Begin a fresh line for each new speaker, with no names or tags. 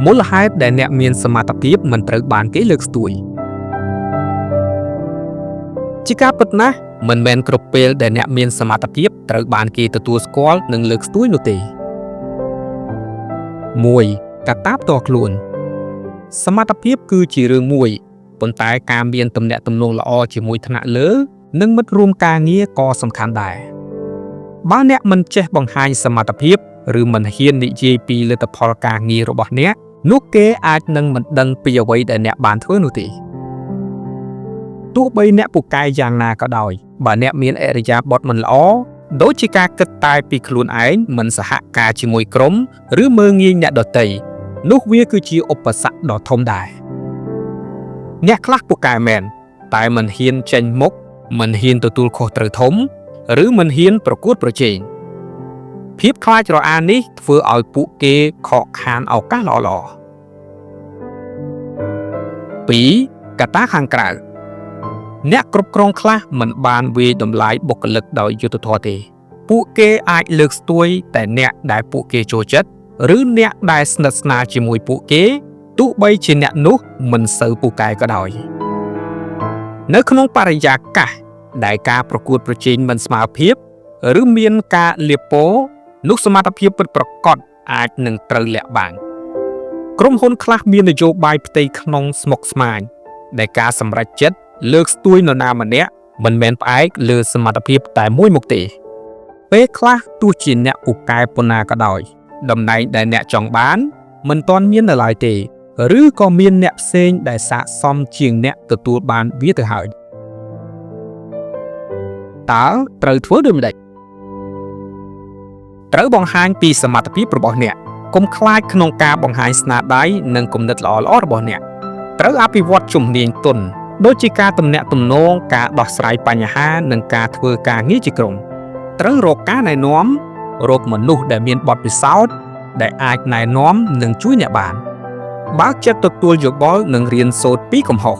មូលហេតុដែលអ្នកមានសមត្ថភាពមិនត្រូវបានគេលើកស្ទួយជាការពិតណាស់មិនមែនគ្រប់ពេលដែលអ្នកមានសមត្ថភាពត្រូវបានគេទទួលស្គាល់និងលើកស្ទួយនោះទេ 1. កត្តាផ្ទាល់ខ្លួនសមត្ថភាពគឺជារឿងមួយប៉ុន្តែការមានទំនាក់ទំនងល្អជាមួយថ្នាក់លើនិងមិត្តរួមការងារក៏សំខាន់ដែរបើអ្នកមិនចេះបង្ហាញសមត្ថភាពឬមិនហ៊ាននិយាយពីលទ្ធផលការងាររបស់អ្នកនោះគេអាចនឹងមិនដឹងពីអ្វីដែលអ្នកបានធ្វើនោះទេទោះបីអ្នកពូកែយ៉ាងណាក៏ដោយបើអ្នកមានឥរិយាបថមិនល្អដូចជាការគិតតែពីខ្លួនឯងមិនសហការជាមួយក្រុមឬមើលងាយអ្នកដទៃនោះវាគឺជាឧបសគ្គដ៏ធំដែរអ្នកខ្លះពូកែមែនតែមិនហ៊ានចេញមុខមិនហ៊ានទទួលខុសត្រូវធំឬមិនហ៊ានប្រកួតប្រជែងភាពខ្លាចរអានេះធ្វើឲ្យពួកគេខកខានឱកាសល្អៗ 2. កត្តាខាងក្រៅអ្នកគ្រប់គ្រងខ្លះមិនបានវាយតម្លៃបុគ្គលិកដោយយុត្តិធម៌ទេពួកគេអាចលើកស្ទួយតែអ្នកដែលពួកគេចូលចិត្តឬអ្នកដែលស្និទ្ធស្នាលជាមួយពួកគេទោះបីជាអ្នកនោះមិនសូវពូកែក៏ដោយនៅក្នុងបរិយាកាសដែលការប្រកួតប្រជែងមិនស្មើភាពឬមានការលាបពណ៌នោះសមត្ថភាពពិតប្រាកដអាចនឹងត្រូវលាក់បាំងក្រុមហ៊ុនខ្លះមាននយោបាយផ្ទៃក្នុងស្មុគស្មាញដែលការសម្រេចចិត្តលើកស្ទួយនរណាម្នាក់មិនមែនផ្អែកលើសមត្ថភាពតែមួយមុខទេពេលខ្លះទោះជាអ្នកពូកែប៉ុណ្ណាក៏ដោយតំណែងដែលអ្នកចង់បានមិនទាន់មាននៅឡើយទេឬក៏មានអ្នកផ្សេងដែលស័ក្តិសមជាងអ្នកទទួលបានវាទៅហើយតើត្រូវធ្វើដូចម្តេចត្រូវបង្ហាញពីសមត្ថភាពរបស់អ្នកកុំខ្លាចក្នុងការបង្ហាញស្នាដៃនិងគំនិតល្អៗរបស់អ្នកត្រូវអភិវឌ្ឍជំនាញទន់ដូចជាការទំនាក់ទំនងការដោះស្រាយបញ្ហានិងការធ្វើការងារជាក្រុមត្រូវរកការណែនាំរកមនុស្សដែលមានបទពិសោធន៍ដែលអាចណែនាំនិងជួយអ្នកបានបើកចិត្តទទួលយោបល់និងរៀនសូត្រពីកំហុស